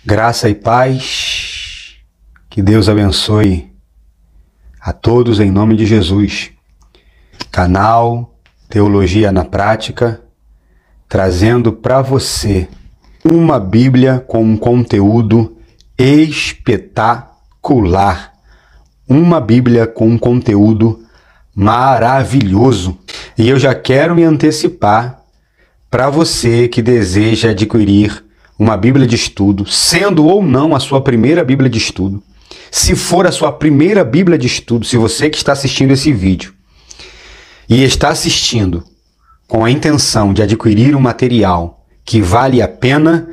Graça e paz, que Deus abençoe a todos em nome de Jesus. Canal Teologia na Prática, trazendo para você uma Bíblia com um conteúdo espetacular. Uma Bíblia com um conteúdo maravilhoso. E eu já quero me antecipar para você que deseja adquirir uma Bíblia de estudo, sendo ou não a sua primeira Bíblia de estudo. Se for a sua primeira Bíblia de estudo, se você que está assistindo esse vídeo e está assistindo com a intenção de adquirir um material que vale a pena,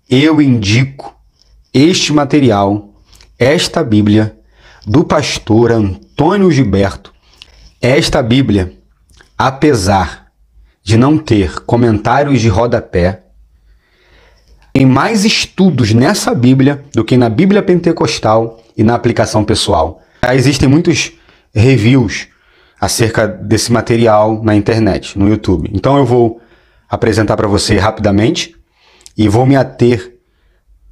eu indico este material, esta Bíblia do pastor Antônio Gilberto. Esta Bíblia, apesar de não ter comentários de rodapé, tem mais estudos nessa Bíblia do que na Bíblia Pentecostal e na aplicação pessoal. Existem muitos reviews acerca desse material na internet, no YouTube. Então eu vou apresentar para você rapidamente e vou me ater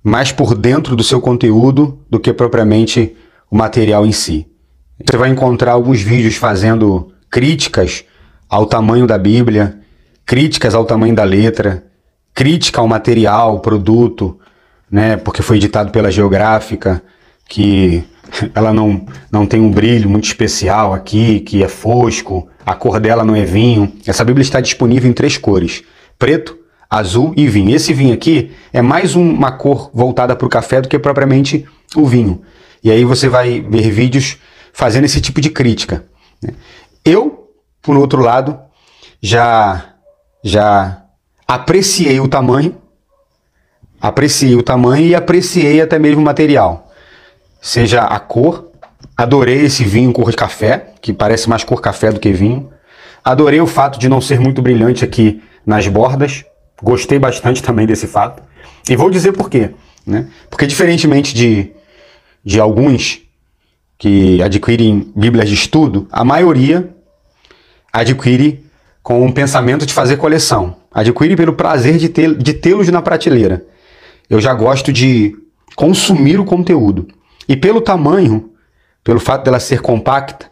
mais por dentro do seu conteúdo do que propriamente o material em si. Você vai encontrar alguns vídeos fazendo críticas ao tamanho da Bíblia, críticas ao tamanho da letra, crítica ao material, produto, né, porque foi editado pela Geográfica, que ela não tem um brilho muito especial aqui, que é fosco, a cor dela não é vinho. Essa Bíblia está disponível em 3 cores, preto, azul e vinho. Esse vinho aqui é mais uma cor voltada para o café do que propriamente o vinho. E aí você vai ver vídeos fazendo esse tipo de crítica. Eu, por outro lado, já apreciei o tamanho e apreciei até mesmo o material. Seja a cor, adorei esse vinho cor de café, que parece mais cor café do que vinho. Adorei o fato de não ser muito brilhante aqui nas bordas, gostei bastante também desse fato. E vou dizer por quê, né? Porque diferentemente de alguns que adquirem Bíblias de estudo, a maioria adquire com o pensamento de fazer coleção. Adquire pelo prazer de tê-los na prateleira. Eu já gosto de consumir o conteúdo. E pelo tamanho, pelo fato dela ser compacta,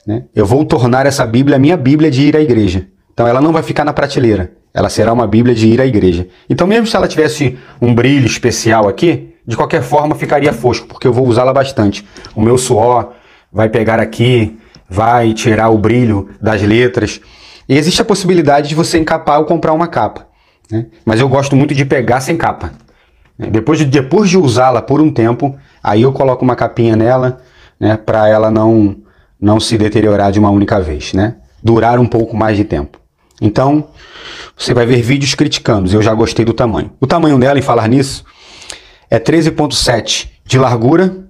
né, eu vou tornar essa Bíblia a minha Bíblia de ir à igreja. Então ela não vai ficar na prateleira. Ela será uma Bíblia de ir à igreja. Então mesmo se ela tivesse um brilho especial aqui, de qualquer forma ficaria fosco, porque eu vou usá-la bastante. O meu suor vai pegar aqui, vai tirar o brilho das letras. E existe a possibilidade de você encapar ou comprar uma capa, né? Mas eu gosto muito de pegar sem capa. Depois de usá-la por um tempo, aí eu coloco uma capinha nela, né, para ela não se deteriorar de uma única vez, né? Durar um pouco mais de tempo. Então, você vai ver vídeos criticando. Eu já gostei do tamanho. O tamanho dela, em falar nisso, é 13,7 de largura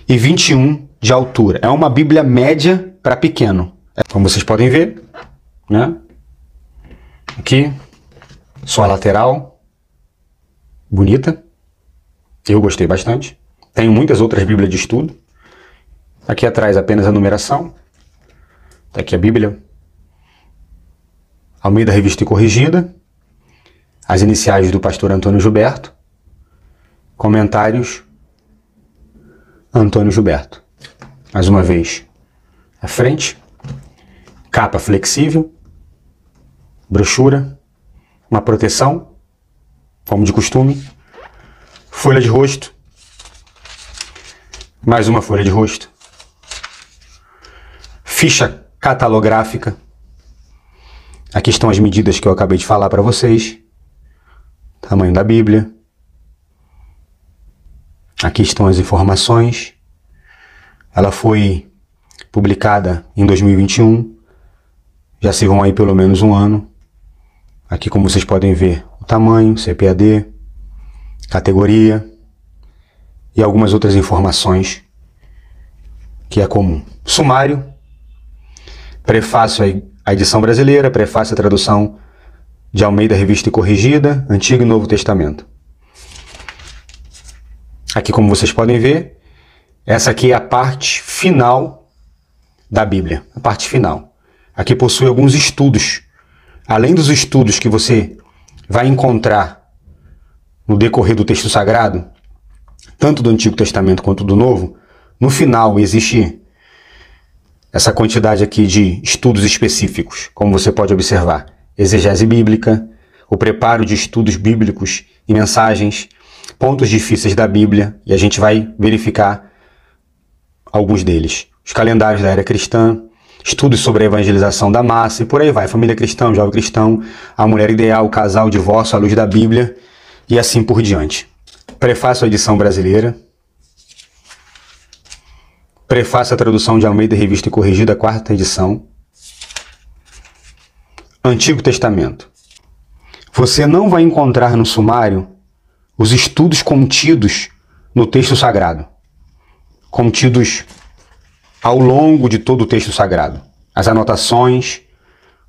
e 21 de altura. É uma Bíblia média para pequeno. Como vocês podem ver, né? Aqui, só a lateral, bonita. Eu gostei bastante. Tenho muitas outras Bíblias de estudo. Aqui atrás apenas a numeração. Tá aqui a Bíblia Almeida Revista e Corrigida. As iniciais do pastor Antônio Gilberto. Comentários Antônio Gilberto. Mais uma vez, a frente. Capa flexível, brochura, uma proteção, como de costume, folha de rosto, mais uma folha de rosto, ficha catalográfica, aqui estão as medidas que eu acabei de falar para vocês, tamanho da Bíblia, aqui estão as informações, ela foi publicada em 2021, já se vão aí pelo menos um ano. Aqui, como vocês podem ver, o tamanho, CPAD, categoria e algumas outras informações que é comum. Sumário, prefácio à edição brasileira, prefácio à tradução de Almeida Revista e Corrigida, Antigo e Novo Testamento. Aqui, como vocês podem ver, essa aqui é a parte final da Bíblia, a parte final. Aqui possui alguns estudos. Além dos estudos que você vai encontrar no decorrer do texto sagrado, tanto do Antigo Testamento quanto do Novo, no final existe essa quantidade aqui de estudos específicos, como você pode observar. Exegese bíblica, o preparo de estudos bíblicos e mensagens, pontos difíceis da Bíblia, e a gente vai verificar alguns deles. Os calendários da era cristã, estudos sobre a evangelização da massa, e por aí vai. Família cristã, jovem cristão, a mulher ideal, o casal, o divórcio, à luz da Bíblia, e assim por diante. Prefácio à edição brasileira. Prefácio à tradução de Almeida, revista e corrigida, 4ª edição. Antigo Testamento. Você não vai encontrar no sumário os estudos contidos no texto sagrado, contidos ao longo de todo o texto sagrado. As anotações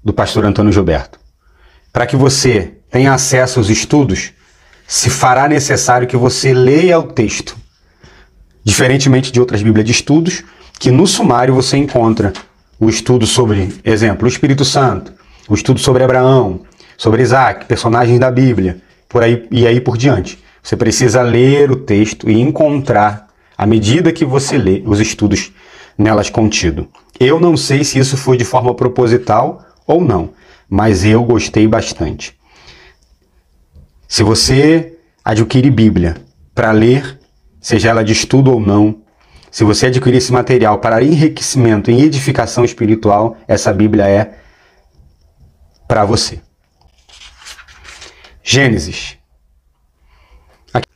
do pastor Antônio Gilberto. Para que você tenha acesso aos estudos, se fará necessário que você leia o texto. Diferentemente de outras bíblias de estudos, que no sumário você encontra o estudo sobre, exemplo, o Espírito Santo, o estudo sobre Abraão, sobre Isaac, personagens da Bíblia, por aí e aí por diante. Você precisa ler o texto e encontrar, à medida que você lê, os estudos nelas contidos. Eu não sei se isso foi de forma proposital ou não, mas eu gostei bastante. Se você adquire Bíblia para ler, seja ela de estudo ou não, se você adquirir esse material para enriquecimento e edificação espiritual, essa Bíblia é para você. Gênesis.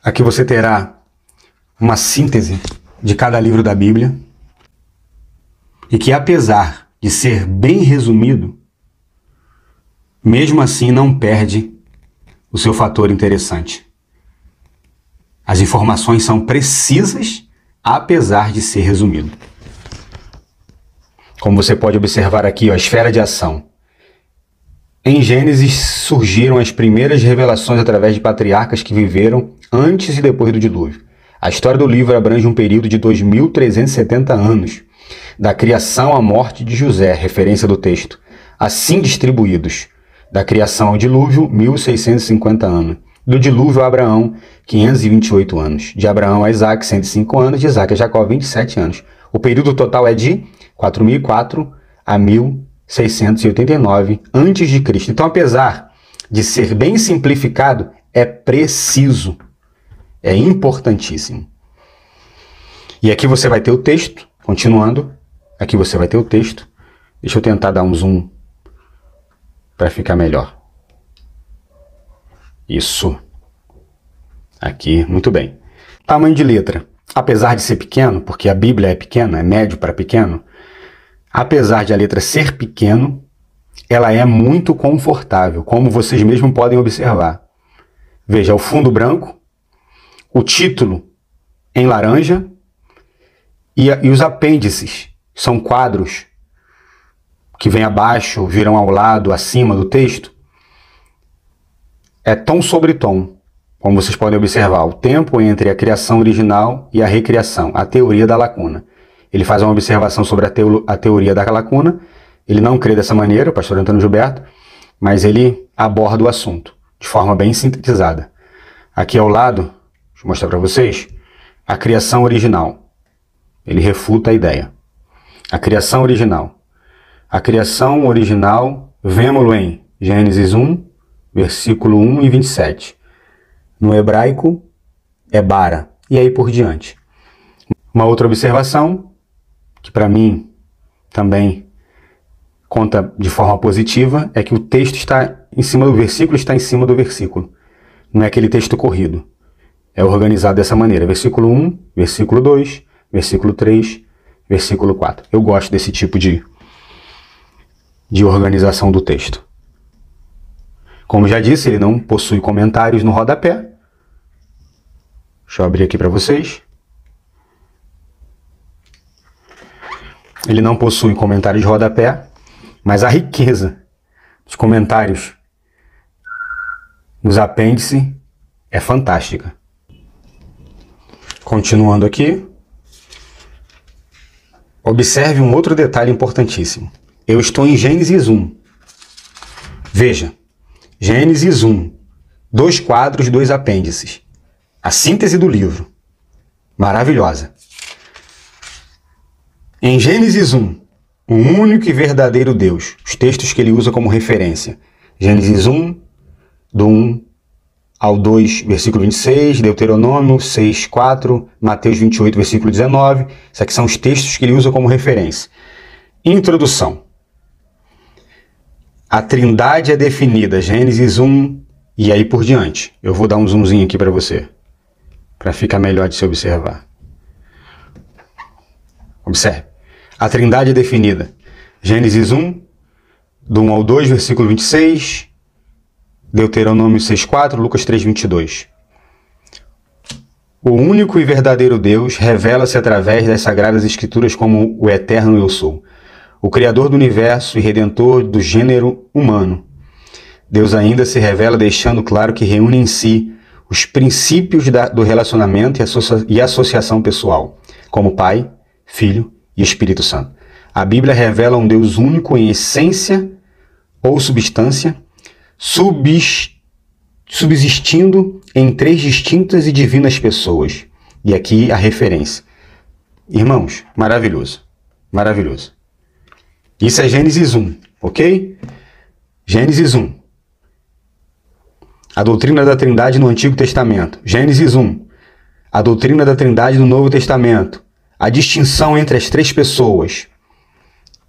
Aqui você terá uma síntese de cada livro da Bíblia e que, apesar de ser bem resumido, mesmo assim não perde o seu fator interessante. As informações são precisas, apesar de ser resumido. Como você pode observar aqui, a esfera de ação. Em Gênesis surgiram as primeiras revelações através de patriarcas que viveram antes e depois do dilúvio. A história do livro abrange um período de 2.370 anos, da criação à morte de José, referência do texto, assim distribuídos. Da criação ao dilúvio, 1.650 anos. Do dilúvio a Abraão, 528 anos. De Abraão a Isaac, 105 anos. De Isaac a Jacó, 27 anos. O período total é de 4.004 a 1.689 a.C. Então, apesar de ser bem simplificado, é preciso. É importantíssimo. E aqui você vai ter o texto, continuando. Aqui você vai ter o texto. Deixa eu tentar dar um zoom para ficar melhor. Isso. Aqui, muito bem. Tamanho de letra. Apesar de ser pequeno, porque a Bíblia é pequena, é médio para pequeno, apesar de a letra ser pequeno, ela é muito confortável, como vocês mesmos podem observar. Veja, o fundo branco, o título em laranja e os apêndices, são quadros que vêm abaixo, virão ao lado, acima do texto. É tom sobre tom, como vocês podem observar, o tempo entre a criação original e a recriação, a teoria da lacuna. Ele faz uma observação sobre a teoria da lacuna, ele não crê dessa maneira, o pastor Antônio Gilberto, mas ele aborda o assunto de forma bem sintetizada. Aqui ao lado, deixa eu mostrar para vocês, a criação original. Ele refuta a ideia. A criação original. A criação original, vemo-lo em Gênesis 1, versículo 1 e 27. No hebraico, é bara, e aí por diante. Uma outra observação, que para mim também conta de forma positiva, é que o texto está em cima do versículo, está em cima do versículo. Não é aquele texto corrido. É organizado dessa maneira. Versículo 1, versículo 2, versículo 3, versículo 4. Eu gosto desse tipo de organização do texto. Como já disse, ele não possui comentários no rodapé. Deixa eu abrir aqui para vocês. Ele não possui comentários de rodapé, mas a riqueza dos comentários nos apêndices é fantástica. Continuando aqui. Observe um outro detalhe importantíssimo. Eu estou em Gênesis 1. Veja, Gênesis 1, 2 quadros, 2 apêndices. A síntese do livro. Maravilhosa. Em Gênesis 1, o único e verdadeiro Deus. Os textos que ele usa como referência. Gênesis 1, do 1 ao 2, versículo 26, Deuteronômio 6, 4, Mateus 28, versículo 19. Esses aqui são os textos que ele usa como referência. Introdução. A Trindade é definida, Gênesis 1 e aí por diante. Eu vou dar um zoomzinho aqui para você, para ficar melhor de se observar. Observe. A Trindade é definida. Gênesis 1, do 1 ao 2, versículo 26, Deuteronômio 6,4, Lucas 3,22. O único e verdadeiro Deus revela-se através das Sagradas Escrituras como o eterno Eu Sou, o Criador do Universo e Redentor do gênero humano. Deus ainda se revela deixando claro que reúne em si os princípios do relacionamento e associação pessoal, como Pai, Filho e Espírito Santo. A Bíblia revela um Deus único em essência ou substância, subsistindo em 3 distintas e divinas pessoas. E aqui a referência. Irmãos, maravilhoso. Maravilhoso. Isso é Gênesis 1, ok? Gênesis 1. A doutrina da Trindade no Antigo Testamento. Gênesis 1. A doutrina da Trindade no Novo Testamento. A distinção entre as 3 pessoas.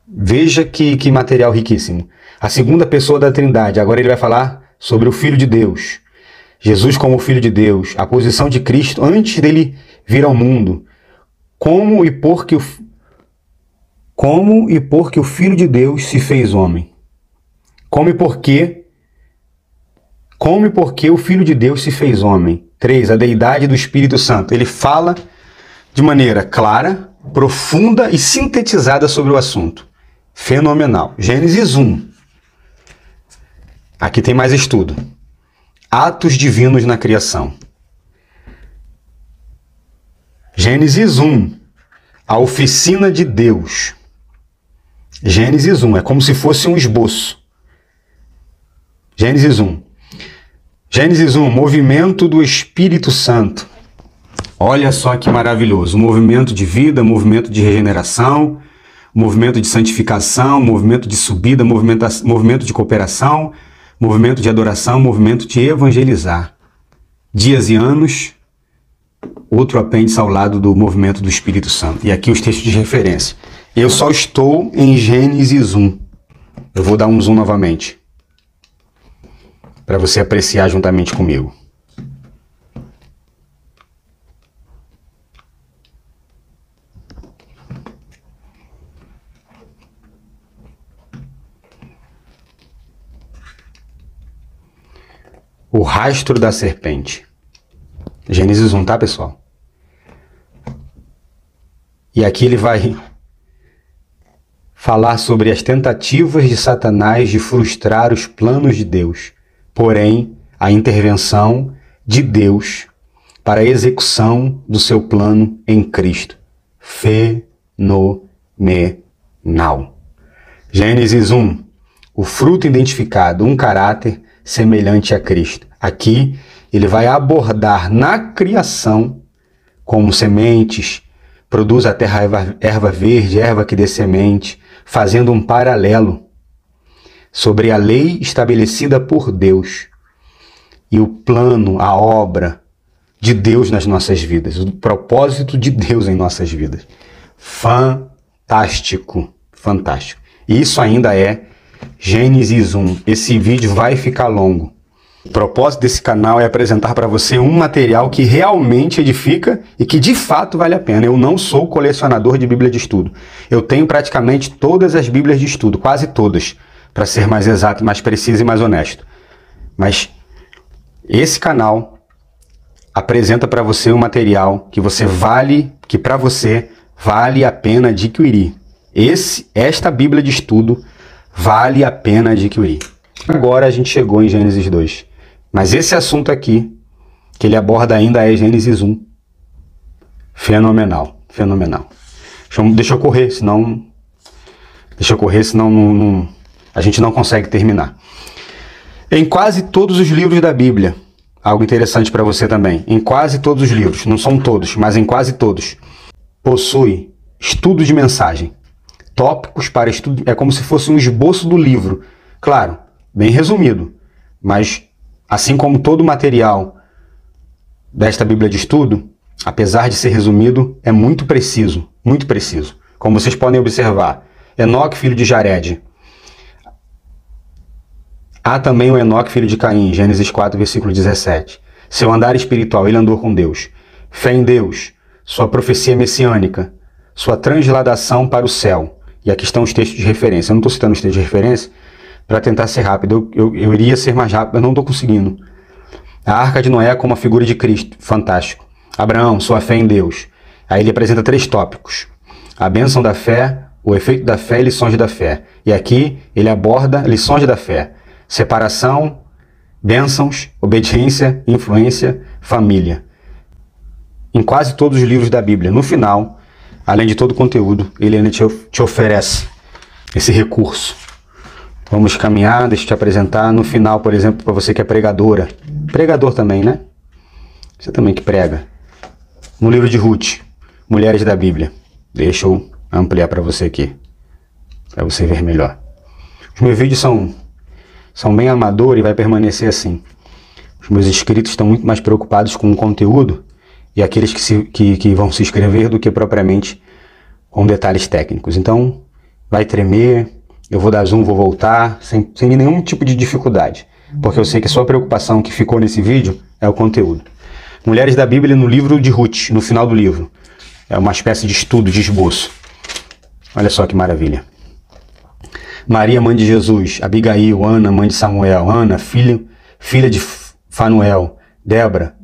Veja que material riquíssimo. A segunda pessoa da Trindade. Agora ele vai falar sobre o Filho de Deus. Jesus como Filho de Deus. A posição de Cristo antes dele vir ao mundo. Como e por que o Filho de Deus se fez homem. Como e por que o Filho de Deus se fez homem. 3. A deidade do Espírito Santo. Ele fala de maneira clara, profunda e sintetizada sobre o assunto. Fenomenal. Gênesis 1. Aqui tem mais estudo. Atos divinos na criação. Gênesis 1. A oficina de Deus. Gênesis 1. É como se fosse um esboço. Gênesis 1. Gênesis 1. Movimento do Espírito Santo. Olha só que maravilhoso. Movimento de vida, movimento de regeneração, movimento de santificação, movimento de subida, movimento de cooperação, movimento de adoração, movimento de evangelizar. Dias e anos, outro apêndice ao lado do movimento do Espírito Santo. E aqui os textos de referência. Eu só estou em Gênesis 1. Eu vou dar um zoom novamente, para você apreciar juntamente comigo. O rastro da serpente. Gênesis 1, tá, pessoal? E aqui ele vai falar sobre as tentativas de Satanás de frustrar os planos de Deus, porém, a intervenção de Deus para a execução do seu plano em Cristo. Fenomenal. Gênesis 1. O fruto identificado, um caráter semelhante a Cristo. Aqui, ele vai abordar na criação, como sementes, produz a terra erva verde, erva que dê semente, fazendo um paralelo sobre a lei estabelecida por Deus e o plano, a obra de Deus nas nossas vidas, o propósito de Deus em nossas vidas. Fantástico, fantástico. E isso ainda é Gênesis 1. Esse vídeo vai ficar longo. O propósito desse canal é apresentar para você um material que realmente edifica e que de fato vale a pena. Eu não sou colecionador de Bíblia de estudo. Eu tenho praticamente todas as Bíblias de estudo, quase todas, para ser mais exato, mais preciso e mais honesto. Mas esse canal apresenta para você um material que para você vale a pena adquirir. Esta Bíblia de estudo vale a pena adquirir. Agora a gente chegou em Gênesis 2. Mas esse assunto aqui, que ele aborda ainda é Gênesis 1. Fenomenal, fenomenal. Deixa eu correr, senão a gente não consegue terminar. Em quase todos os livros da Bíblia, algo interessante para você também. Em quase todos os livros, não são todos, mas em quase todos, possui estudo de mensagem. Tópicos para estudo, é como se fosse um esboço do livro. Claro, bem resumido, mas assim como todo o material desta Bíblia de estudo, apesar de ser resumido, é muito preciso, como vocês podem observar. Enoque, filho de Jared. Há também o Enoque, filho de Caim, Gênesis 4, versículo 17. Seu andar espiritual, ele andou com Deus. Fé em Deus, sua profecia messiânica, sua transladação para o céu. E aqui estão os textos de referência. Eu não estou citando os textos de referência para tentar ser rápido. Eu iria ser mais rápido, mas não estou conseguindo. A Arca de Noé como a figura de Cristo, fantástico. Abraão, sua fé em Deus. Aí ele apresenta 3 tópicos. A bênção da fé, o efeito da fé e lições da fé. E aqui ele aborda lições da fé. Separação, bênçãos, obediência, influência, família. Em quase todos os livros da Bíblia, no final, além de todo o conteúdo, ele ainda te oferece esse recurso. Vamos caminhar, deixa eu te apresentar. No final, por exemplo, para você que é pregadora. Pregador também, né? Você também que prega. No livro de Ruth, Mulheres da Bíblia. Deixa eu ampliar para você aqui, para você ver melhor. Os meus vídeos são bem amadores e vai permanecer assim. Os meus inscritos estão muito mais preocupados com o conteúdo e aqueles que vão se inscrever do que propriamente com detalhes técnicos. Então, vai tremer, eu vou dar zoom, vou voltar, sem nenhum tipo de dificuldade. Porque eu sei que a sua preocupação que ficou nesse vídeo é o conteúdo. Mulheres da Bíblia no livro de Ruth, no final do livro. É uma espécie de estudo, de esboço. Olha só que maravilha. Maria, mãe de Jesus, Abigail, Ana, mãe de Samuel, Ana, filha de Fanuel, Débora,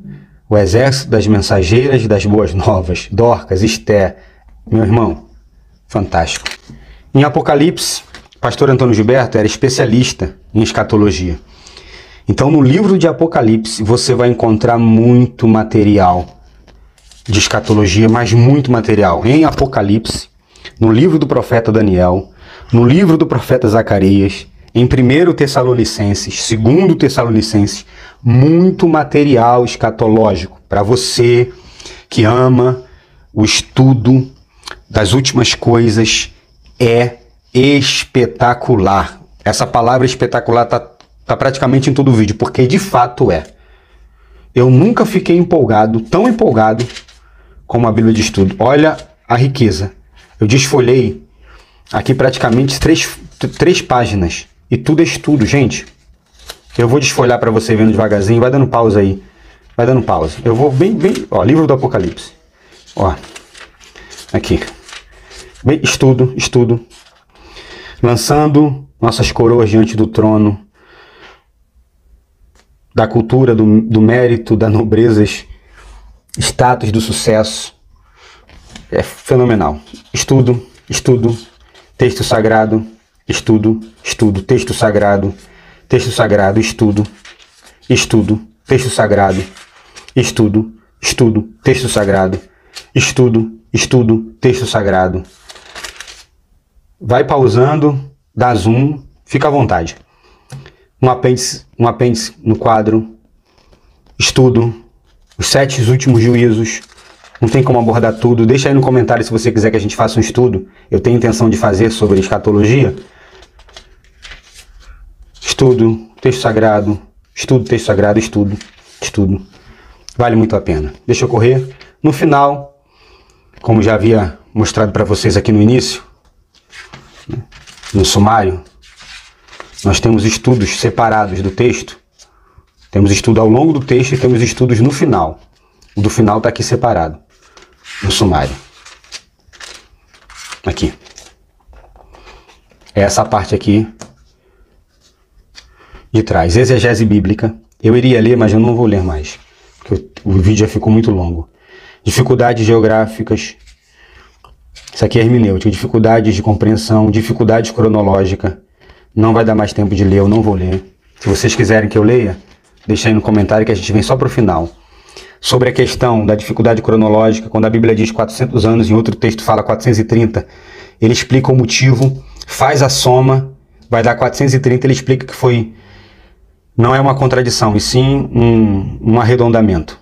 o exército das mensageiras das boas novas, Dorcas, Esté, meu irmão, fantástico. Em Apocalipse, pastor Antônio Gilberto era especialista em escatologia. Então no livro de Apocalipse você vai encontrar muito material de escatologia, mas muito material. Em Apocalipse, no livro do profeta Daniel, no livro do profeta Zacarias, em 1 Tessalonicenses, 2 Tessalonicenses, muito material escatológico para você que ama o estudo das últimas coisas. É espetacular. Essa palavra espetacular tá praticamente em todo o vídeo, porque de fato é. Eu nunca fiquei empolgado, tão empolgado como a Bíblia de estudo. Olha a riqueza. Eu desfolhei aqui praticamente três páginas. E tudo é estudo, gente. Eu vou desfolhar para você vendo devagarzinho. Vai dando pausa aí. Vai dando pausa. Eu vou bem... Ó, livro do Apocalipse. Ó. Aqui. Bem, estudo. Lançando nossas coroas diante do trono. Da cultura, do mérito, da nobrezas. Status do sucesso. É fenomenal. Estudo. Texto sagrado. Estudo, texto sagrado, estudo, texto sagrado, estudo, texto sagrado, estudo, texto sagrado. Vai pausando, dá zoom, fica à vontade. Um apêndice no quadro, estudo, os 7 últimos juízos. Não tem como abordar tudo. Deixa aí no comentário se você quiser que a gente faça um estudo. Eu tenho intenção de fazer sobre escatologia. Estudo, texto sagrado, estudo. Vale muito a pena. Deixa eu correr. No final, como já havia mostrado para vocês aqui no início, no sumário, nós temos estudos separados do texto. Temos estudo ao longo do texto e temos estudos no final. O do final está aqui separado, no sumário. Aqui. É essa parte aqui de trás. Exegese bíblica. Eu iria ler, mas eu não vou ler mais, porque o vídeo já ficou muito longo. Dificuldades geográficas. Isso aqui é hermenêutica. Dificuldades de compreensão, dificuldades cronológica. Não vai dar mais tempo de ler, eu não vou ler. Se vocês quiserem que eu leia, deixa aí no comentário que a gente vem só para o final. Sobre a questão da dificuldade cronológica, quando a Bíblia diz 400 anos, em outro texto fala 430, ele explica o motivo, faz a soma, vai dar 430, ele explica que foi Não é uma contradição, e sim um arredondamento.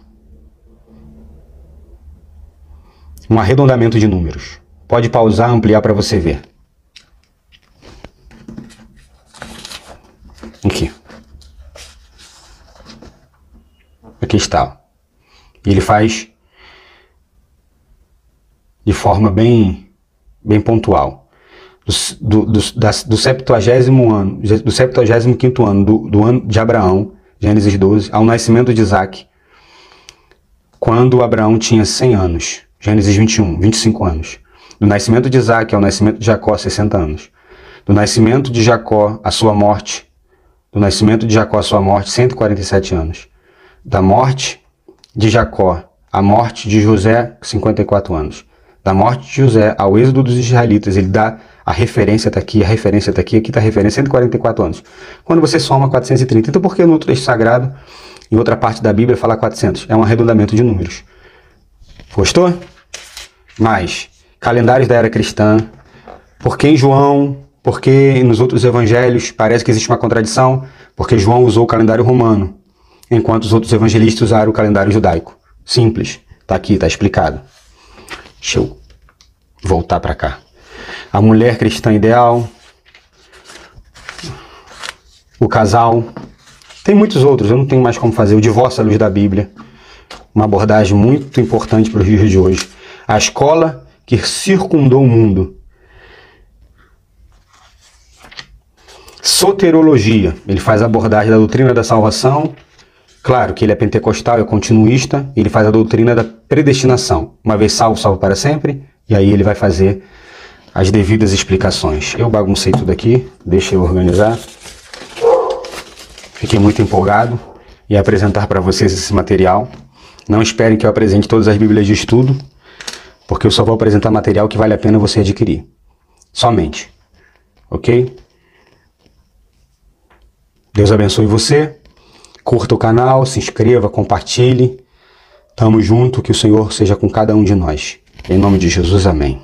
Um arredondamento de números. Pode pausar, ampliar para você ver. Aqui. Aqui está. Ele faz de forma bem pontual. Do 70º ano, do 75º ano do ano de Abraão, Gênesis 12, ao nascimento de Isaac, quando Abraão tinha 100 anos, Gênesis 21, 25 anos. Do nascimento de Isaac ao nascimento de Jacó, 60 anos. Do nascimento de Jacó à sua morte, 147 anos. Da morte de Jacó à morte de José, 54 anos. Da morte de José ao êxodo dos israelitas, ele dá a referência está aqui, a referência está aqui está a referência, 144 anos. Quando você soma 430, então por que no outro texto sagrado, em outra parte da Bíblia, fala 400? É um arredondamento de números. Gostou? Mas, calendários da era cristã, por que em João, por que nos outros evangelhos parece que existe uma contradição? Porque João usou o calendário romano, enquanto os outros evangelistas usaram o calendário judaico. Simples, está aqui, está explicado. Deixa eu voltar para cá. A mulher cristã ideal, o casal, tem muitos outros, eu não tenho mais como fazer. O divórcio à luz da Bíblia, uma abordagem muito importante para os dias de hoje. A escola que circundou o mundo. Soterologia, ele faz a abordagem da doutrina da salvação. Claro que ele é pentecostal, é continuista, ele faz a doutrina da predestinação. Uma vez salvo, salvo para sempre, e aí ele vai fazer as devidas explicações. Eu baguncei tudo aqui, deixa eu organizar. Fiquei muito empolgado em apresentar para vocês esse material. Não esperem que eu apresente todas as Bíblias de estudo, porque eu só vou apresentar material que vale a pena você adquirir. Somente. Ok? Deus abençoe você. Curta o canal, se inscreva, compartilhe. Tamo junto, que o Senhor seja com cada um de nós. Em nome de Jesus, amém.